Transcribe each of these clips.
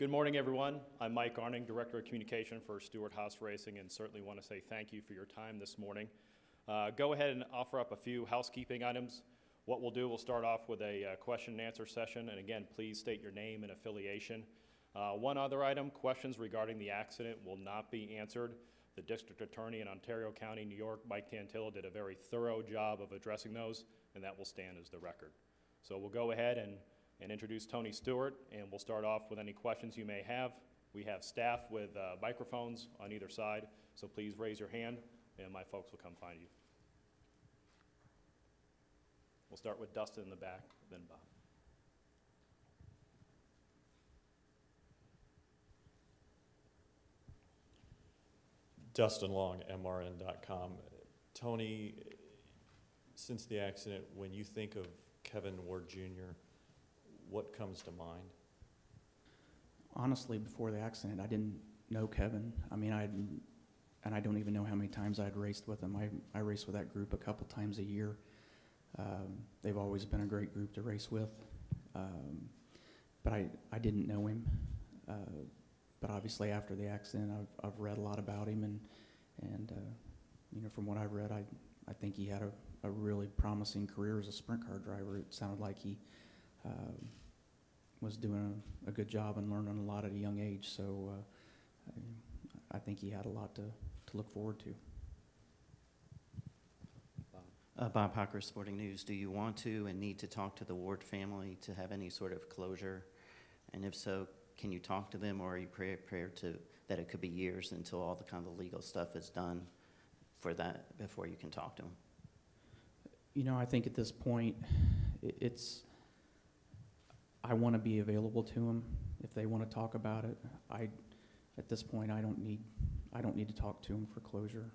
Good morning, everyone. I'm Mike Arning, Director of Communication for Stewart Haas Racing, and certainly want to say thank you for your time this morning. Go ahead and offer up a few housekeeping items. What we'll do, we'll start off with a question and answer session, and again, please state your name and affiliation. One other item, questions regarding the accident will not be answered. The District Attorney in Ontario County, New York, Mike Tantillo, did a very thorough job of addressing those, and that will stand as the record. So we'll go ahead and introduce Tony Stewart, and we'll start off with any questions you may have. We have staff with microphones on either side, so please raise your hand, and my folks will come find you. We'll start with Dustin in the back, then Bob. Dustin Long, MRN.com. Tony, since the accident, when you think of Kevin Ward Jr., what comes to mind? Honestly, before the accident, I didn't know Kevin. I mean, and I don't even know how many times I'd raced with him. I race with that group a couple times a year. They've always been a great group to race with. But I didn't know him. But obviously after the accident, I've read a lot about him, and you know, from what I've read, I think he had a really promising career as a sprint car driver. It sounded like he was doing a good job and learning a lot at a young age. So I think he had a lot to look forward to. Bob Hocker, Sporting News. Do you want to and need to talk to the Ward family to have any sort of closure? And if so, can you talk to them, or are you prepared to that it could be years until all the kind of legal stuff is done for that before you can talk to them? You know, I think at this point, I want to be available to them if they want to talk about it. At this point, I don't need to talk to them for closure.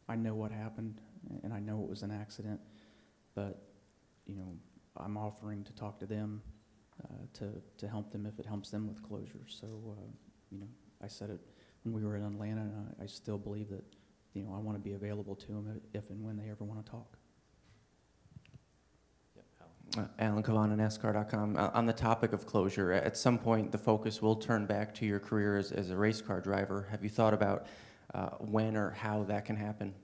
I know what happened, and I know it was an accident, but you know, I'm offering to talk to them to help them if it helps them with closure. So you know, I said it when we were in Atlanta, and I still believe that, you know, I want to be available to them if and when they ever want to talk. Alan Cavan, NASCAR.com. On the topic of closure, at some point the focus will turn back to your career as a race car driver. Have you thought about when or how that can happen?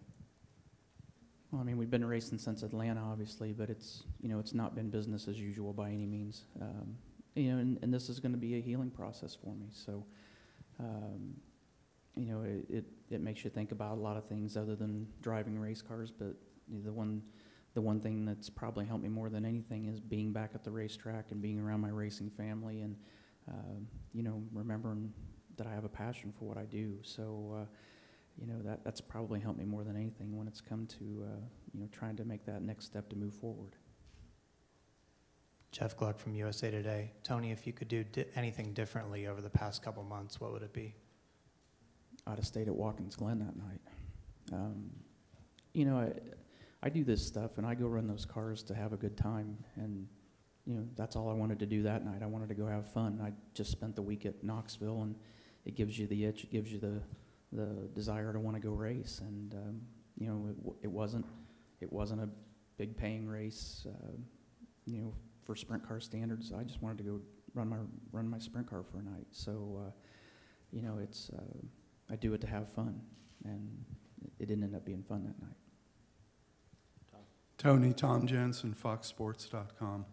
Well, I mean, we've been racing since Atlanta, obviously, but it's, you know, it's not been business as usual by any means. You know, and this is going to be a healing process for me. So, you know, it makes you think about a lot of things other than driving race cars. But the one thing that's probably helped me more than anything is being back at the racetrack and being around my racing family, and you know, remembering that I have a passion for what I do. So you know, that's probably helped me more than anything when it's come to you know, trying to make that next step to move forward. Jeff Gluck from USA Today. Tony, if you could do anything differently over the past couple months, what would it be? I'd have stayed at Watkins Glen that night. You know, I do this stuff, and I go run those cars to have a good time, and you know, that's all I wanted to do that night. I wanted to go have fun. I just spent the week at Knoxville, and it gives you the itch, it gives you the desire to want to go race. And you know, it wasn't a big paying race, you know, for sprint car standards. I just wanted to go run my sprint car for a night. So you know, it's I do it to have fun, and it didn't end up being fun that night. Tony, Tom Jensen, FoxSports.com.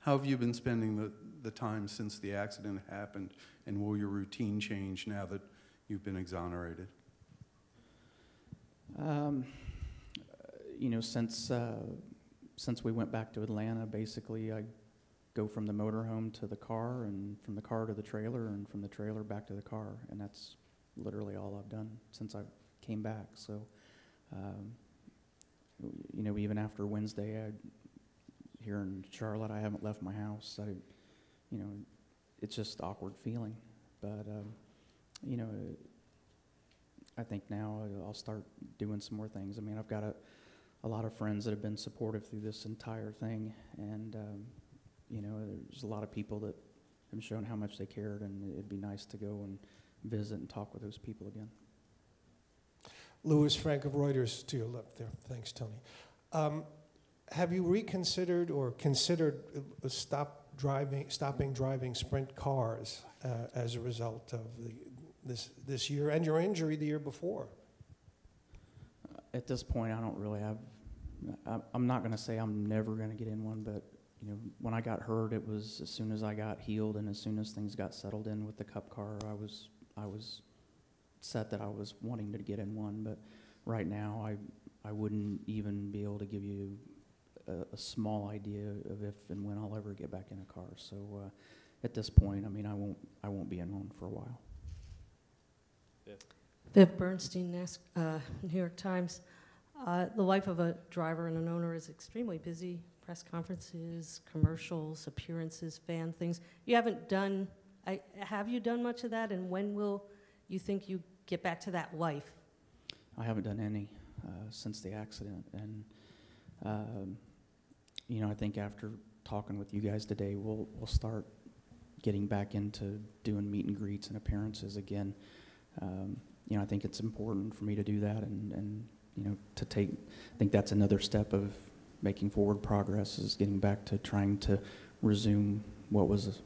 How have you been spending the time since the accident happened, and will your routine change now that you've been exonerated? You know, since we went back to Atlanta, basically I go from the motorhome to the car, and from the car to the trailer, and from the trailer back to the car, and that's literally all I've done since I came back. So you know, even after Wednesday, here in Charlotte, I haven't left my house. You know, it's just awkward feeling. But, you know, I think now I'll start doing some more things. I mean, I've got a lot of friends that have been supportive through this entire thing. And, you know, there's a lot of people that have shown how much they cared, and it'd be nice to go and visit and talk with those people again. Louis Frank of Reuters to your left there. Thanks, Tony. Have you reconsidered or considered stop stopping driving sprint cars as a result of this year and your injury the year before? At this point, I don't really have. I'm not going to say I'm never going to get in one, but you know, when I got hurt, it was as soon as I got healed and as soon as things got settled in with the Cup car, I was set that I was wanting to get in one. But right now, I wouldn't even be able to give you a small idea of if and when I'll ever get back in a car. So at this point, I mean, I won't be in one for a while. Viv Bernstein, New York Times. The life of a driver and an owner is extremely busy. Press conferences, commercials, appearances, fan things. You haven't done, have you done much of that? And when will you think you get back to that life? I haven't done any since the accident. And, you know, I think after talking with you guys today, we'll start getting back into doing meet and greets and appearances again. You know, I think it's important for me to do that and you know, I think that's another step of making forward progress, is getting back to trying to resume what was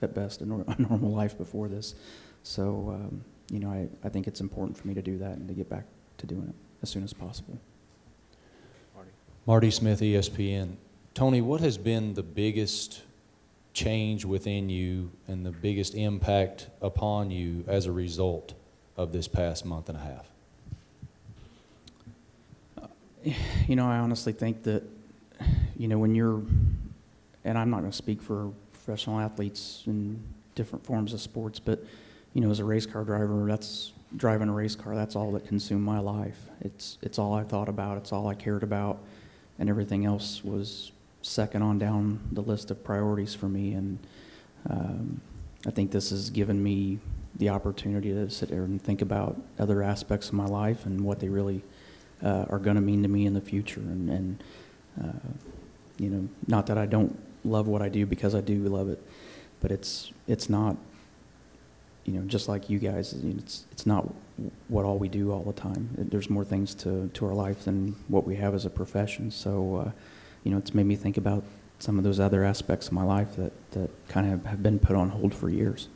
at best a normal life before this. So, you know, I think it's important for me to do that and to get back to doing it as soon as possible. Marty Smith, ESPN. Tony, what has been the biggest change within you and the biggest impact upon you as a result of this past month and a half? You know, I honestly think that, you know, when you're, and I'm not going to speak for professional athletes in different forms of sports, but, you know, as a race car driver, that's driving a race car, that's all that consumed my life. It's all I thought about, it's all I cared about, and everything else was second on down the list of priorities for me. And I think this has given me the opportunity to sit there and think about other aspects of my life and what they really are going to mean to me in the future. And you know, not that I don't love what I do, because I do love it, but it's not, you know, just like you guys, it's not what all we do all the time. There's more things to our life than what we have as a profession. So you know, it's made me think about some of those other aspects of my life that kind of have been put on hold for years.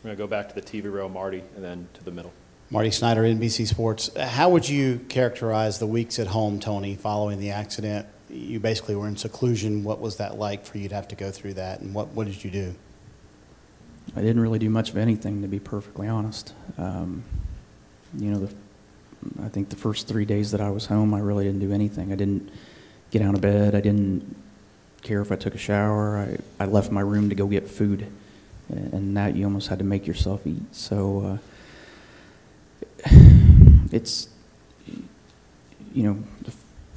We're going to go back to the TV row, Marty, and then to the middle. Marty Snyder, NBC Sports. How would you characterize the weeks at home, Tony, following the accident? You basically were in seclusion. What was that like for you to have to go through that, and what did you do? I didn't really do much of anything, to be perfectly honest. You know, I think the first 3 days that I was home, I really didn't do anything. I didn't get out of bed. I didn't care if I took a shower. I left my room to go get food, and that you almost had to make yourself eat. So it's, you know, the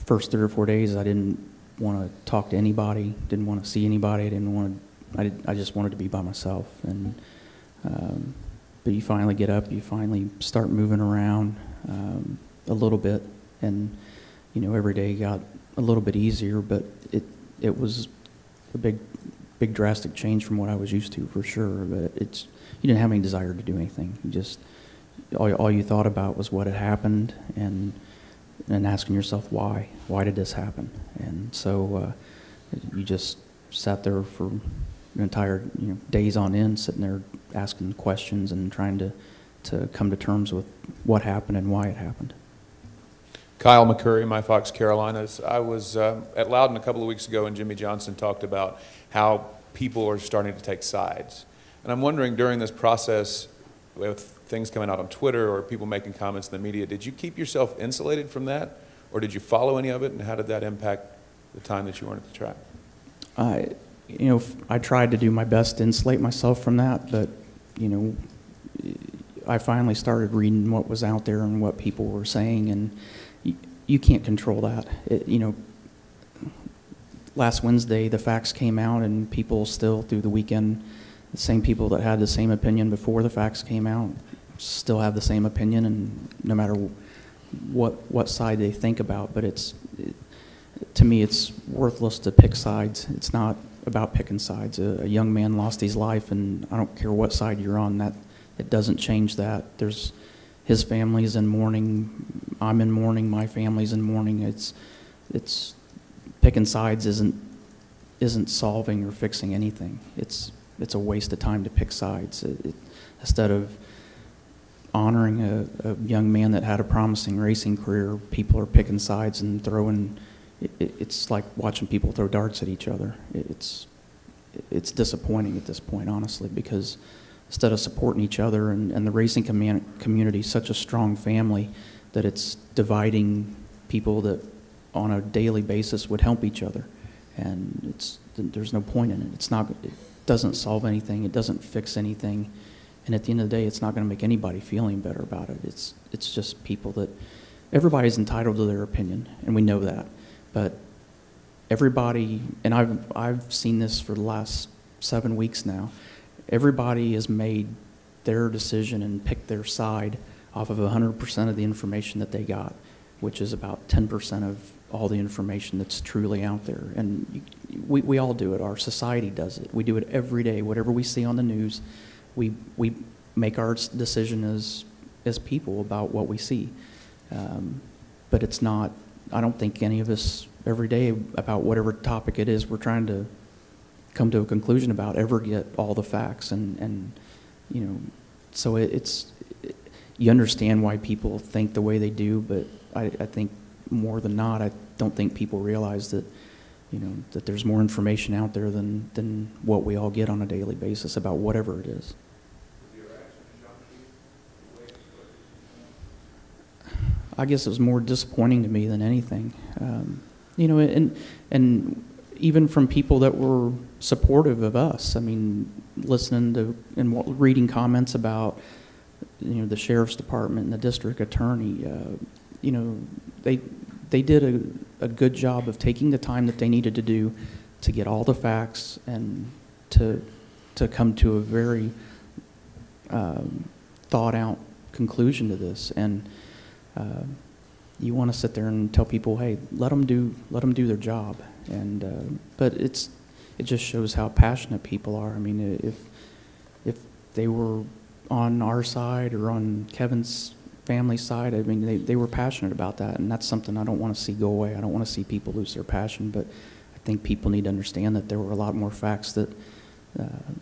first 3 or 4 days I didn't want to talk to anybody, didn't want to see anybody, I just wanted to be by myself. And but you finally get up, you finally start moving around a little bit, and you know, every day got a little bit easier, but it was a big drastic change from what I was used to, for sure. But you didn't have any desire to do anything. You just, all you thought about was what had happened, and asking yourself why did this happen. And so you just sat there for an entire, you know, days on end, sitting there asking questions and trying to come to terms with what happened and why it happened. Kyle McCurry, My Fox Carolinas. I was at Loudon a couple of weeks ago, and Jimmy Johnson talked about how people are starting to take sides. And I'm wondering, during this process, with things coming out on Twitter or people making comments in the media, did you keep yourself insulated from that, or did you follow any of it, and how did that impact the time that you weren't at the track? You know, I tried to do my best to insulate myself from that, but, you know, I finally started reading what was out there and what people were saying, and you can't control that. You know, last Wednesday the facts came out, and people still, through the weekend, the same people that had the same opinion before the facts came out still have the same opinion, and no matter what side they think about. But to me, it's worthless to pick sides. It's not about picking sides. A young man lost his life, and I don't care what side you're on, that it doesn't change that. His family's in mourning, I'm in mourning, my family's in mourning. It's picking sides isn't solving or fixing anything. It's a waste of time to pick sides. Instead of honoring a young man that had a promising racing career, people are picking sides and throwing. It's like watching people throw darts at each other. It's disappointing at this point, honestly, because instead of supporting each other, and the racing community is such a strong family that it's dividing people that on a daily basis would help each other, and there's no point in it. It doesn't solve anything. It doesn't fix anything. And at the end of the day, it's not going to make anybody feel any better about it. It's just people that, everybody's entitled to their opinion, and we know that. But everybody, and I've seen this for the last 7 weeks now, everybody has made their decision and picked their side off of 100% of the information that they got, which is about 10% of all the information that's truly out there. And we all do it. Our society does it. We do it every day. Whatever we see on the news, we make our decision as people about what we see. But it's not, I don't think any of us every day about whatever topic it is we're trying to come to a conclusion about ever get all the facts. And you know, so you understand why people think the way they do, but I think more than not, I don't think people realize that, you know, that there's more information out there than what we all get on a daily basis about whatever it is. I guess it was more disappointing to me than anything. You know, and even from people that were supportive of us. I mean, listening to and reading comments about, you know, the sheriff's department and the district attorney. You know, they did a good job of taking the time that they needed to do to get all the facts and to come to a very thought out conclusion to this. And you want to sit there and tell people, hey, let them do their job. And but it just shows how passionate people are. I mean, if they were on our side or on Kevin's family side, I mean, they were passionate about that, and that's something I don't want to see go away. I don't want to see people lose their passion, but I think people need to understand that there were a lot more facts that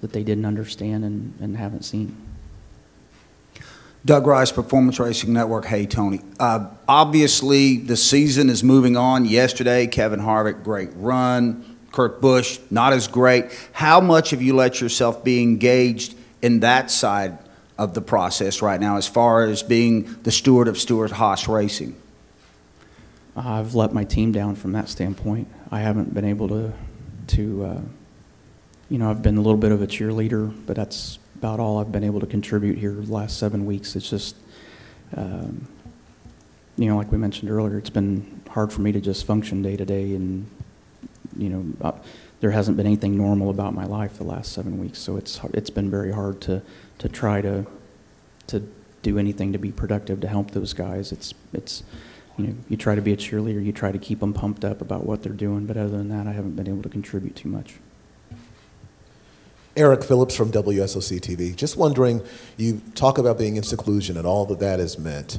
they didn't understand and haven't seen. Doug Rice, Performance Racing Network. Hey, Tony. Obviously, the season is moving on. Yesterday, Kevin Harvick, great run. Kurt Busch, not as great. How much have you let yourself be engaged in that side of the process right now, as far as being the steward of Stewart Haas Racing? I've let my team down from that standpoint. I haven't been able to you know, I've been a little bit of a cheerleader, but that's about all I've been able to contribute here the last 7 weeks. It's just, you know, like we mentioned earlier, it's been hard for me to just function day to day, and, you know, there hasn't been anything normal about my life the last 7 weeks, so it's been very hard to try to do anything to be productive to help those guys. It's you know, you try to be a cheerleader, you try to keep them pumped up about what they're doing, but other than that, I haven't been able to contribute too much. Eric Phillips from WSOC TV. Just wondering, you talk about being in seclusion and all that has meant.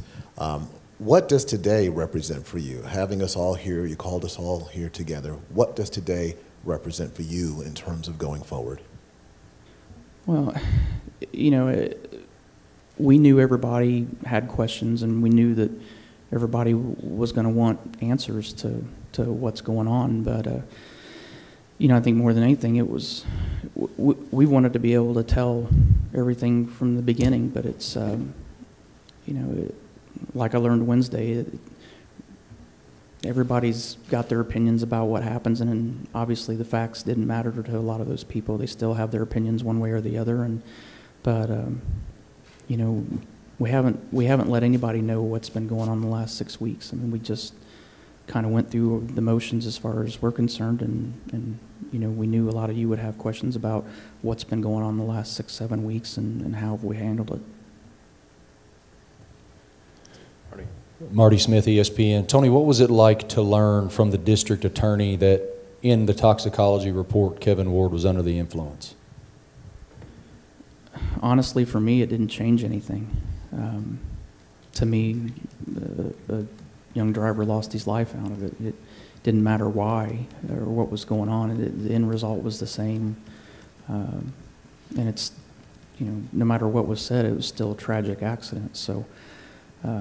What does today represent for you? Having us all here, you called us all here together. What does today represent for you in terms of going forward? Well, you know, we knew everybody had questions, and we knew that everybody was going to want answers to what's going on. But, you know, I think more than anything, it was, we wanted to be able to tell everything from the beginning, but it's, you know, like I learned Wednesday, everybody's got their opinions about what happens, and obviously the facts didn't matter to a lot of those people. They still have their opinions one way or the other, but you know, we haven't let anybody know what's been going on the last 6 weeks. I mean, we just kind of went through the motions as far as we're concerned, and you know, we knew a lot of you would have questions about what's been going on the last 6, 7 weeks and how have we handled it. Marty Smith, ESPN. Tony, what was it like to learn from the district attorney that in the toxicology report, Kevin Ward was under the influence? Honestly, for me, it didn't change anything. To me, a young driver lost his life out of it. didn't matter why or what was going on. The end result was the same. And it's, you know, no matter what was said, it was still a tragic accident. So, you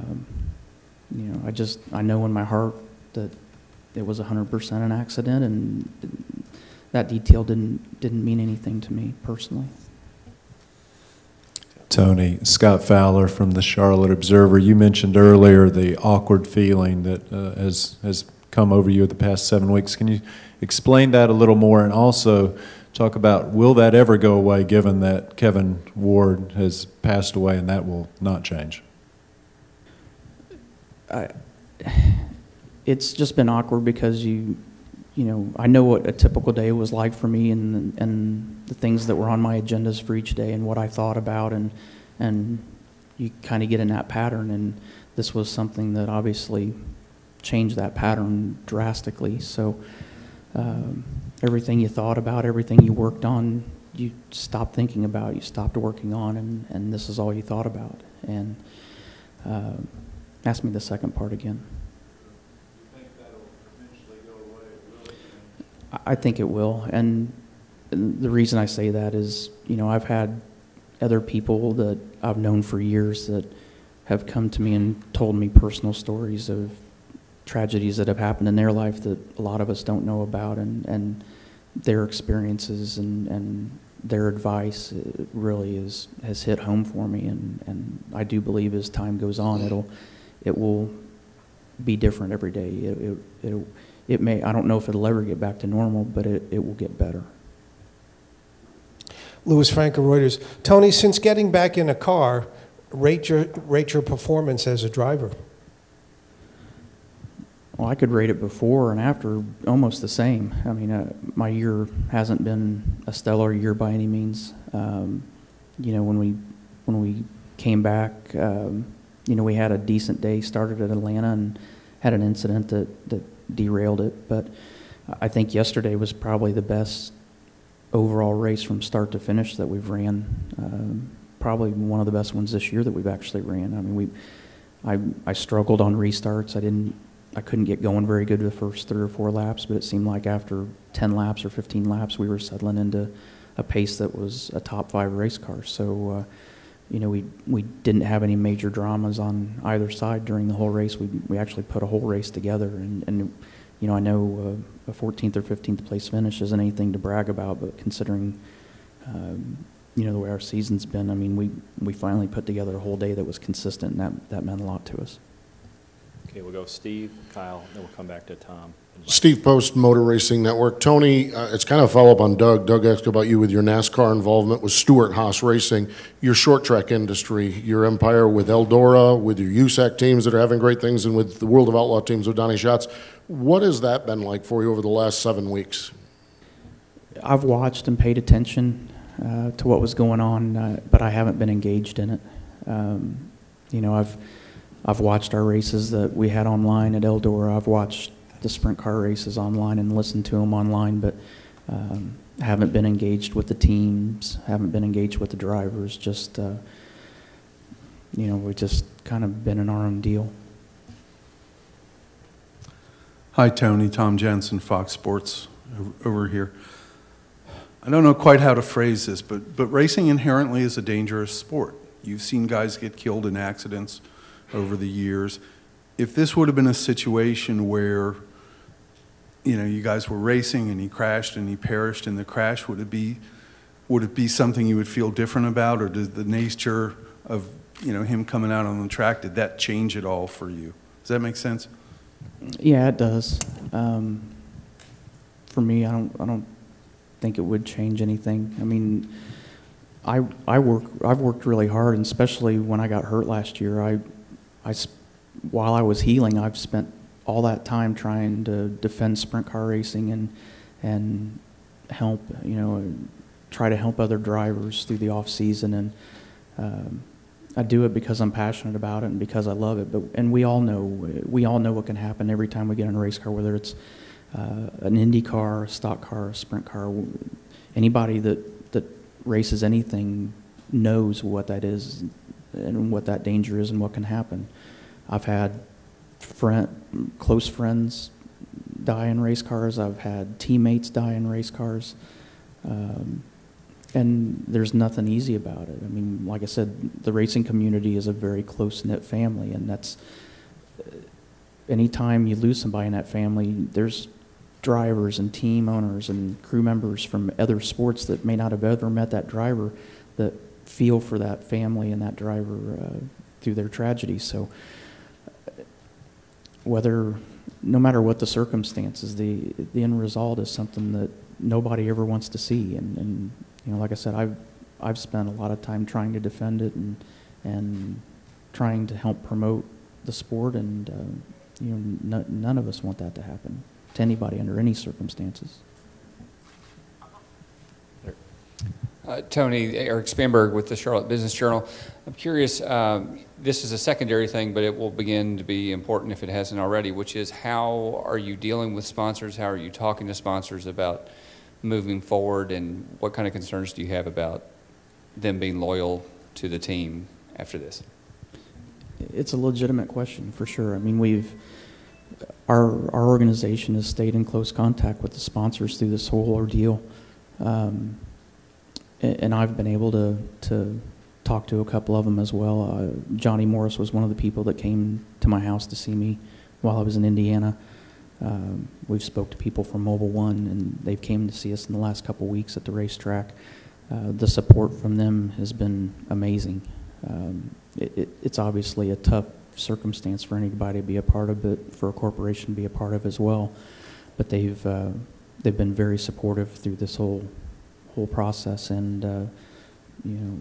know, I know in my heart that it was 100% an accident, and that detail didn't mean anything to me personally. Tony, Scott Fowler from the Charlotte Observer. You mentioned earlier the awkward feeling that has come over you the past 7 weeks. Can you explain that a little more, and also talk about, will that ever go away given that Kevin Ward has passed away and that will not change? It's just been awkward because you know, I know what a typical day was like for me, and the things that were on my agendas for each day and what I thought about, and you kind of get in that pattern, and this was something that obviously changed that pattern drastically. So everything you thought about, everything you worked on, you stopped thinking about, you stopped working on, and this is all you thought about. And ask me the second part again. I think it will, and the reason I say that is, you know, I've had other people that I've known for years that have come to me and told me personal stories of tragedies that have happened in their life that a lot of us don't know about, and their experiences and their advice really has hit home for me, and I do believe as time goes on, it will be different every day. It may, I don't know if it'll ever get back to normal, but it will get better. Louis Franco, Reuters. Tony, since getting back in a car, rate your performance as a driver. Well, I could rate it before and after almost the same. I mean, my year hasn't been a stellar year by any means. You know, when we came back, you know, we had a decent day, started at Atlanta, and had an incident that derailed it. But I think yesterday was probably the best overall race from start to finish that we've ran. Probably one of the best ones this year that we've actually ran. I mean, I struggled on restarts. I couldn't get going very good the first 3 or 4 laps, but it seemed like after 10 laps or 15 laps, we were settling into a pace that was a top 5 race car. So, you know, we didn't have any major dramas on either side during the whole race. We actually put a whole race together, and you know, I know a 14th or 15th place finish isn't anything to brag about, but considering you know, the way our season's been, I mean, we finally put together a whole day that was consistent, and that meant a lot to us. Okay, we'll go Steve, Kyle, then we'll come back to Tom. Steve Post, Motor Racing Network. Tony, it's kind of a follow-up on Doug. Doug asked about you with your NASCAR involvement with Stewart Haas Racing, your short track industry, your empire with Eldora, with your USAC teams that are having great things, and with the World of Outlaw teams with Donnie Schatz. What has that been like for you over the last 7 weeks? I've watched and paid attention to what was going on, but I haven't been engaged in it. You know, I've watched our races that we had online at Eldora. I've watched the sprint car races online and listened to them online, but haven't been engaged with the teams, haven't been engaged with the drivers, just, you know, we've just kind of been in our own deal. Hi, Tony. Tom Jensen, Fox Sports, over here. I don't know quite how to phrase this, but racing inherently is a dangerous sport. You've seen guys get killed in accidents over the years. If this would have been a situation where, you know, you guys were racing and he crashed and he perished in the crash, would it be something you would feel different about, or did the nature of, you know, him coming out on the track, did that change at all for you? Does that make sense? Yeah, it does. For me, I don't think it would change anything. I mean, I've worked really hard, and especially when I got hurt last year, while I was healing, I've spent all that time trying to defend sprint car racing and help, you know, try to help other drivers through the off season, and I do it because I'm passionate about it and because I love it. And we all know what can happen every time we get in a race car, whether it's an Indy car, a stock car, a sprint car. Anybody that races anything knows what that is and what that danger is and what can happen. I've had close friends die in race cars. I've had teammates die in race cars. And there's nothing easy about it. I mean, like I said, the racing community is a very close-knit family, and that's, anytime you lose somebody in that family, there's drivers and team owners and crew members from other sports that may not have ever met that driver that feel for that family and that driver through their tragedy. So no matter what the circumstances, the end result is something that nobody ever wants to see. And you know, like I said, I've spent a lot of time trying to defend it and trying to help promote the sport, and you know, none of us want that to happen to anybody under any circumstances. Tony, Eric Spanberg with the Charlotte Business Journal. I'm curious, this is a secondary thing, but it will begin to be important if it hasn't already, which is, how are you dealing with sponsors? How are you talking to sponsors about moving forward, and what kind of concerns do you have about them being loyal to the team after this? It's a legitimate question, for sure. I mean, our organization has stayed in close contact with the sponsors through this whole ordeal. And I've been able to talk to a couple of them as well. Johnny Morris was one of the people that came to my house to see me while I was in Indiana. We've spoke to people from Mobile One, and they've came to see us in the last couple weeks at the racetrack. The support from them has been amazing. It's obviously a tough circumstance for anybody to be a part of, but for a corporation to be a part of as well. But they've been very supportive through this whole process, and you know,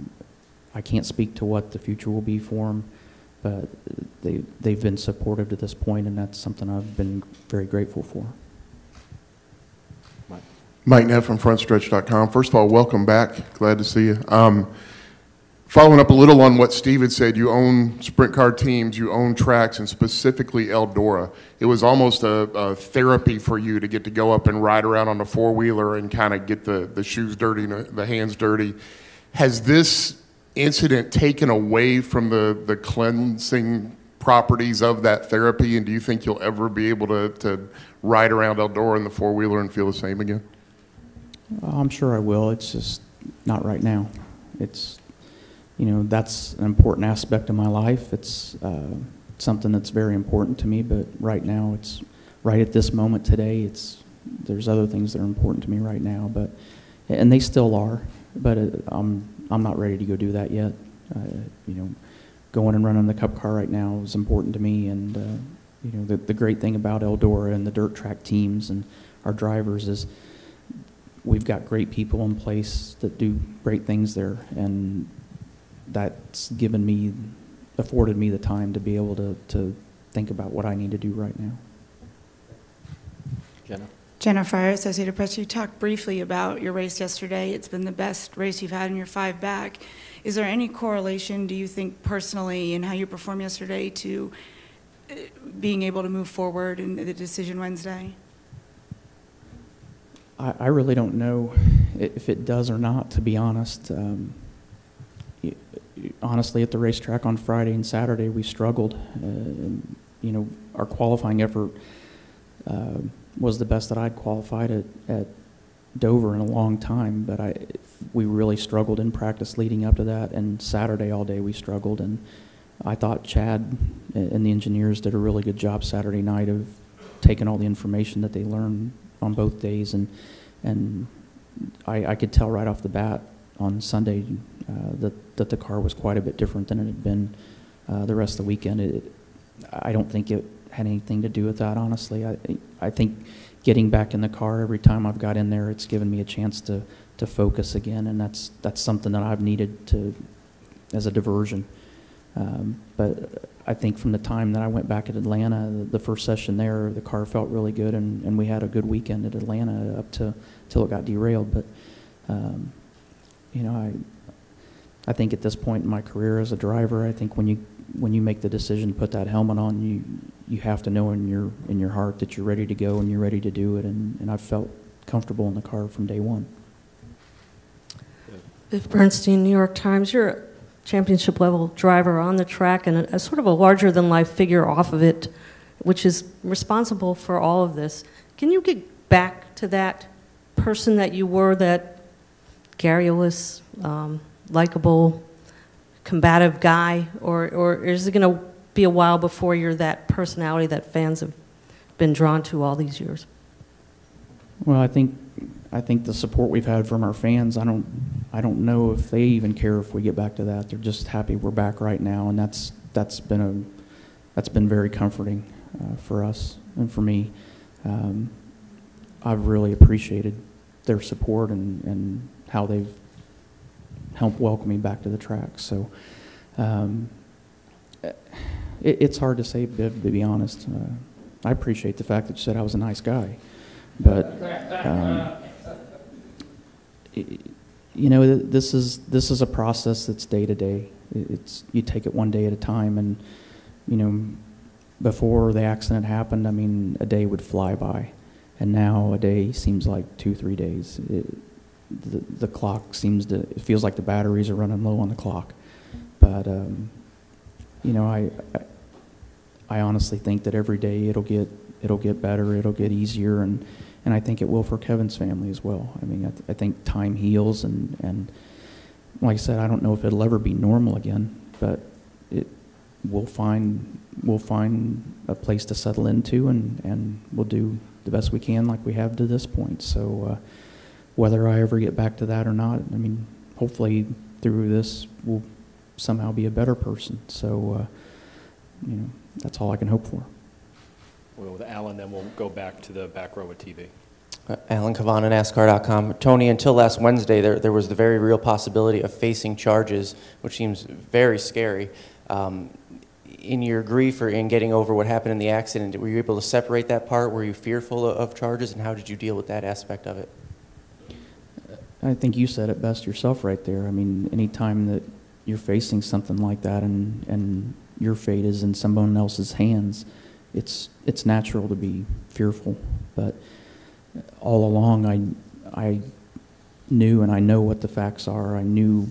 I can't speak to what the future will be for them, but they've been supportive to this point, and that's something I've been very grateful for. Mike Neff from FrontStretch.com. First of all, welcome back. Glad to see you. Following up a little on what Steve had said, you own sprint car teams, you own tracks, and specifically Eldora. It was almost a therapy for you to get to go up and ride around on the four-wheeler and kind of get the shoes dirty, the hands dirty. Has this incident taken away from the cleansing properties of that therapy, and do you think you'll ever be able to ride around Eldora in the four-wheeler and feel the same again? I'm sure I will. It's just not right now. It's, you know, that's an important aspect of my life. It's something that's very important to me, but right now, it's right at this moment today, there's other things that are important to me right now, and they still are, but I'm not ready to go do that yet. You know, going and running the Cup car right now is important to me, and you know, the great thing about Eldora and the dirt track teams and our drivers is we've got great people in place that do great things there, and that's afforded me the time to be able to think about what I need to do right now. Jenna? Jenna Fryer, Associated Press. You talked briefly about your race yesterday. It's been the best race you've had in your 5 back. Is there any correlation, do you think, personally, in how you performed yesterday to being able to move forward in the decision Wednesday? I really don't know if it does or not, to be honest. Honestly, at the racetrack on Friday and Saturday, we struggled. You know, our qualifying effort was the best that I'd qualified at Dover in a long time, but we really struggled in practice leading up to that, and Saturday all day we struggled, and I thought Chad and the engineers did a really good job Saturday night of taking all the information that they learned on both days, and I could tell right off the bat on Sunday that the car was quite a bit different than it had been the rest of the weekend. I don't think it had anything to do with that, honestly. I think getting back in the car every time I've got in there, it's given me a chance to focus again, and that's something that I've needed as a diversion. But I think from the time that I went back at Atlanta, the first session there, the car felt really good, and we had a good weekend at Atlanta up till it got derailed. But you know, I think at this point in my career as a driver, I think when you make the decision to put that helmet on, you have to know in your heart that you're ready to go and you're ready to do it, and I've felt comfortable in the car from day one. Biff Bernstein, New York Times. You're a championship level driver on the track and a sort of a larger than life figure off of it which is responsible for all of this. Can you get back to that person that you were, that garrulous, likable, combative guy, or is it going to be a while before you're that personality that fans have been drawn to all these years? Well, I think the support we've had from our fans, I don't know if they even care if we get back to that. They're just happy we're back right now, and that's been very comforting for us and for me. I've really appreciated their support and how they've helped welcome me back to the track. So it's hard to say, Biv, to be honest. I appreciate the fact that you said I was a nice guy, but you know, this is a process that's day to day. You take it one day at a time, and you know, before the accident happened, I mean, a day would fly by, and now a day seems like 2-3 days. The clock it feels like the batteries are running low on the clock. But you know, I honestly think that every day it'll get better, it'll get easier, and I think it will for Kevin's family as well. I mean, I think time heals, and like I said, I don't know if it'll ever be normal again, but we'll find a place to settle into, and we'll do the best we can like we have to this point. So whether I ever get back to that or not, I mean, hopefully through this we'll somehow be a better person. So you know, that's all I can hope for. Well, with Alan, then we'll go back to the back row of TV. Alan Cavanna, NASCAR.com. Tony, until last Wednesday, there was the very real possibility of facing charges, which seems very scary. In your grief or in getting over what happened in the accident, were you able to separate that part? Were you fearful of charges, and how did you deal with that aspect of it? I think you said it best yourself right there. I mean, anytime that you're facing something like that and your fate is in someone else's hands, it's natural to be fearful. But all along, I knew, and I know what the facts are. I knew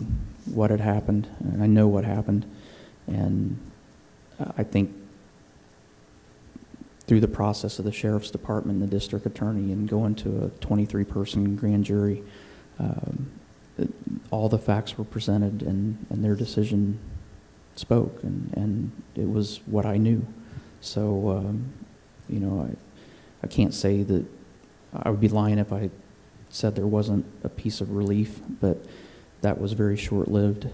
what had happened, and I know what happened. And I think through the process of the sheriff's department and the district attorney and going to a 23-person grand jury, all the facts were presented, and their decision spoke, and it was what I knew. So, you know, I can't say that I would be lying if I said there wasn't a piece of relief, but that was very short-lived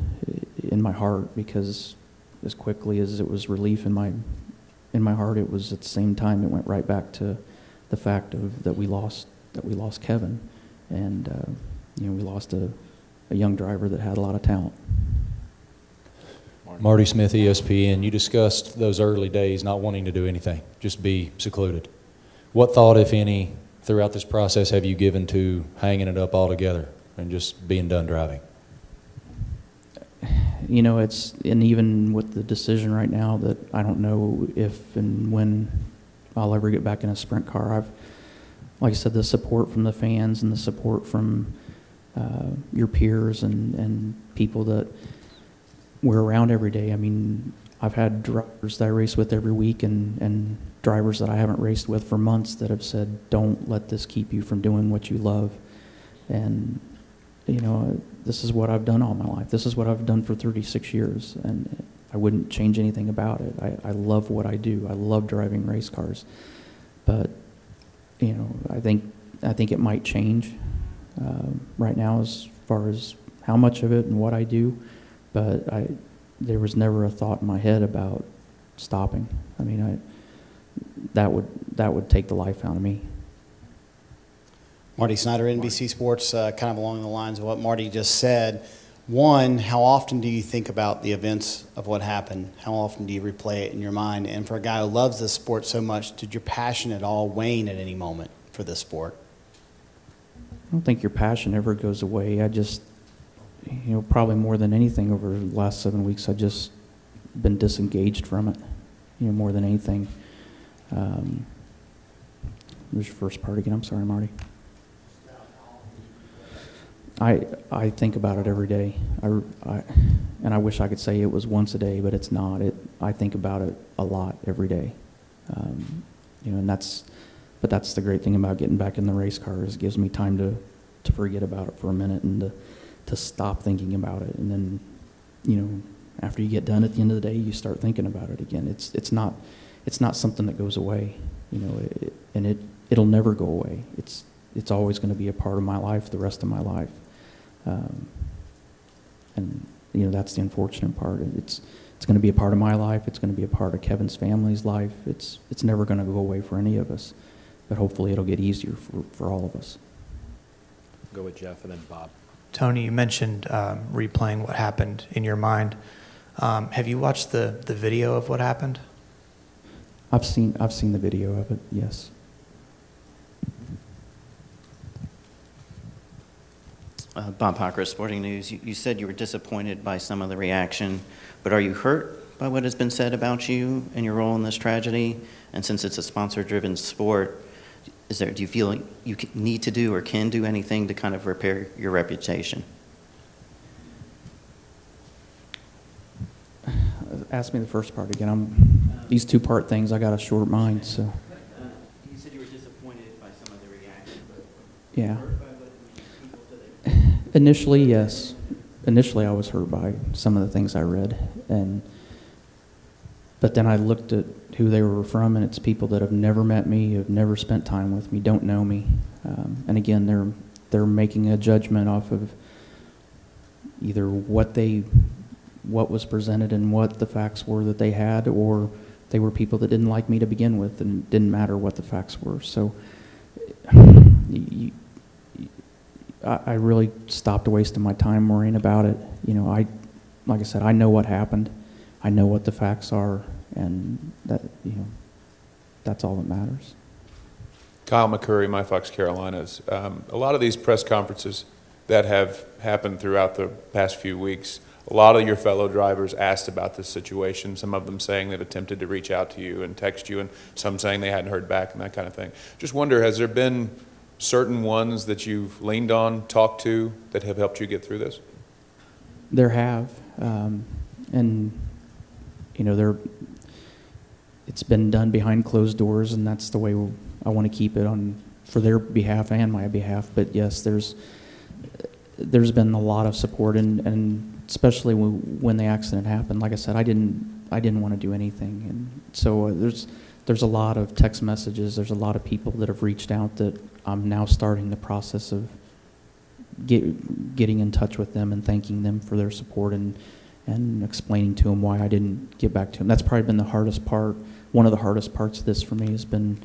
in my heart, because as quickly as it was relief in my heart, it was at the same time it went right back to the fact that we lost Kevin, and you know, we lost a young driver that had a lot of talent. Marty Smith, ESPN, you discussed those early days not wanting to do anything, just be secluded. What thought, if any, throughout this process have you given to hanging it up altogether and just being done driving? You know, and even with the decision right now that I don't know if and when I'll ever get back in a sprint car. Like I said, the support from the fans and the support from your peers and people that we're around every day. I mean, I've had drivers that I race with every week and drivers that I haven't raced with for months that have said, don't let this keep you from doing what you love. And, you know, this is what I've done all my life. This is what I've done for 36 years, and I wouldn't change anything about it. I love what I do. I love driving race cars. But, you know, I think it might change right now as far as how much of it and what I do, but there was never a thought in my head about stopping. I mean, that would take the life out of me. Marty Snyder, NBC Sports, kind of along the lines of what Marty just said. One, how often do you think about the events of what happened? How often do you replay it in your mind? And for a guy who loves this sport so much, did your passion at all wane at any moment for this sport? I don't think your passion ever goes away. I just, you know, probably more than anything over the last 7 weeks, I've just been disengaged from it, you know, more than anything. Where's your first part again? I'm sorry, Marty. I think about it every day. And I wish I could say it was once a day, but it's not. I think about it a lot every day. You know, and but that's the great thing about getting back in the race car is it gives me time to forget about it for a minute and to stop thinking about it. And then, you know, after you get done at the end of the day, you start thinking about it again. It's not something that goes away, you know, and it'll never go away. It's always going to be a part of my life the rest of my life. And, you know, that's the unfortunate part. It's going to be a part of my life. It's going to be a part of Kevin's family's life. It's never going to go away for any of us. But hopefully it'll get easier for all of us. Go with Jeff and then Bob. Tony, you mentioned replaying what happened in your mind. Have you watched the video of what happened? I've seen the video of it, yes. Bob Hocker, Sporting News. You said you were disappointed by some of the reaction, but are you hurt by what has been said about you and your role in this tragedy? And since it's a sponsor-driven sport, do you feel like you need to do or can do anything to kind of repair your reputation? Ask me the first part again. These two-part things, I got a short mind, so. You said you were disappointed by some of the reaction, but Yeah. hurt by what people today? Initially, yes. Initially, I was hurt by some of the things I read, but then I looked at who they were from, and it's people that have never met me, have never spent time with me, don't know me, and again, they're making a judgment off of either what was presented and what the facts were that they had, or they were people that didn't like me to begin with, and it didn't matter what the facts were. So I really stopped wasting my time worrying about it. You know, like I said, I know what happened. I know what the facts are, and that, you know, that's all that matters. Kyle McCurry, My Fox Carolinas. A lot of these press conferences that have happened throughout the past few weeks, a lot of your fellow drivers asked about this situation, some of them saying they've attempted to reach out to you and text you, and some saying they hadn't heard back and that kind of thing. Just wonder, has there been certain ones that you've leaned on, talked to, that have helped you get through this? There have, and you know, it's been done behind closed doors, and that's the way I want to keep it on for their behalf and my behalf. But yes, there's been a lot of support, and especially when the accident happened. Like I said, I didn't want to do anything, and so there's a lot of text messages. There's a lot of people that have reached out that I'm now starting the process of getting in touch with them and thanking them for their support and explaining to them why I didn't get back to them. That's probably been the hardest part. One of the hardest parts of this for me has been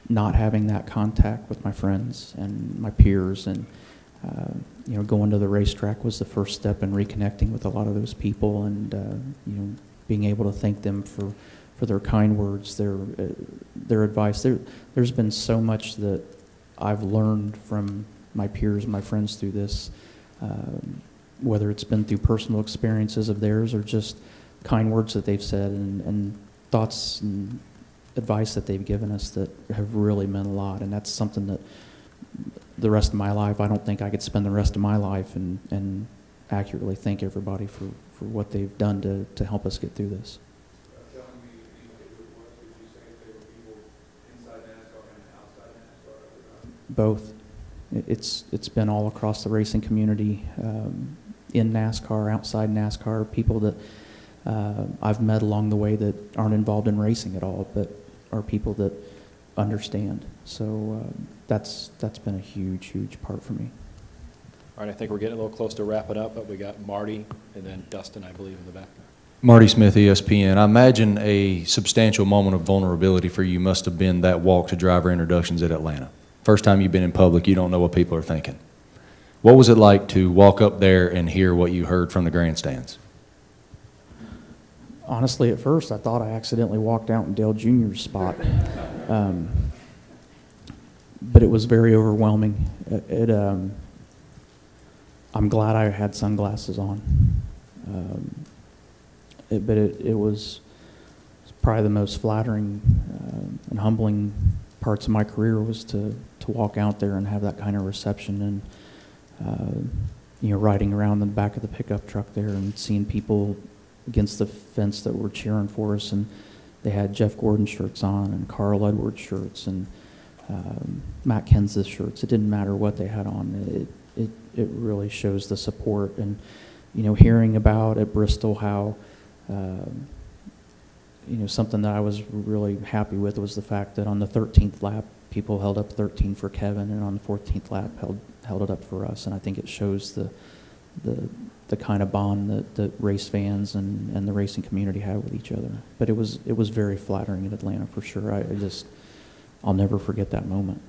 not having that contact with my friends and my peers, and you know, going to the racetrack was the first step in reconnecting with a lot of those people, and you know, being able to thank them for their kind words, their advice. There's been so much that I've learned from my peers, my friends through this, whether it's been through personal experiences of theirs or just kind words that they've said and thoughts and advice that they've given us that have really meant a lot. And that's something that the rest of my life, I don't think I could spend the rest of my life and accurately thank everybody for what they've done to help us get through this. Both. It's been all across the racing community, in NASCAR, outside NASCAR, people that I've met along the way that aren't involved in racing at all, but are people that understand. So that's been a huge, huge part for me. All right, I think we're getting a little close to wrapping up, but we got Marty and then Dustin, I believe, in the back. Marty Smith, ESPN. I imagine a substantial moment of vulnerability for you must have been that walk to driver introductions at Atlanta. First time you've been in public, you don't know what people are thinking. What was it like to walk up there and hear what you heard from the grandstands? Honestly, at first, I thought I accidentally walked out in Dale Jr.'s spot. But it was very overwhelming. I'm glad I had sunglasses on. But it was probably the most flattering and humbling parts of my career was to walk out there and have that kind of reception, and you know, riding around in the back of the pickup truck there and seeing people against the fence that were cheering for us, and they had Jeff Gordon shirts on and Carl Edwards shirts and Matt Kenseth shirts. It didn't matter what they had on. It really shows the support. And, you know, hearing about at Bristol how, you know, something that I was really happy with was the fact that on the 13th lap, people held up 13 for Kevin, and on the 14th lap held it up for us. And I think it shows the kind of bond that race fans and the racing community have with each other. But it was very flattering in Atlanta for sure. I'll never forget that moment.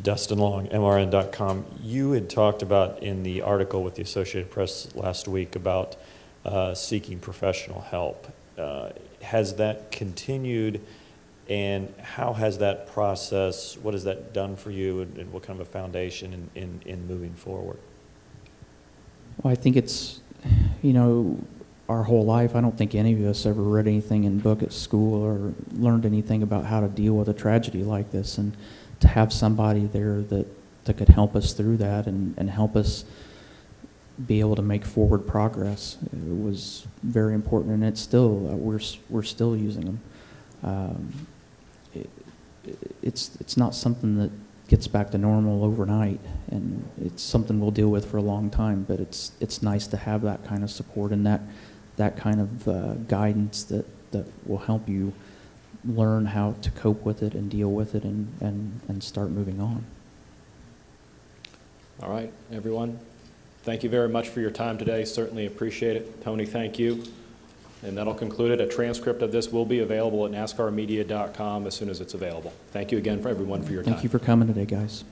Dustin Long, MRN.com. You had talked about in the article with the Associated Press last week about seeking professional help. Has that continued, and how has that process, what has that done for you, and what kind of a foundation in moving forward? Well, I think it's, you know, our whole life, I don't think any of us ever read anything in book at school or learned anything about how to deal with a tragedy like this. And to have somebody there that could help us through that and help us be able to make forward progress, it was very important. And it's still, we're still using them. It's not something that gets back to normal overnight, and it's something we'll deal with for a long time, but it's nice to have that kind of support and that kind of guidance that will help you learn how to cope with it and deal with it and start moving on. All right, everyone. Thank you very much for your time today. Certainly appreciate it. Tony, thank you. And that'll conclude it. A transcript of this will be available at NASCARmedia.com as soon as it's available. Thank you again for everyone for your time. Thank you for coming today, guys.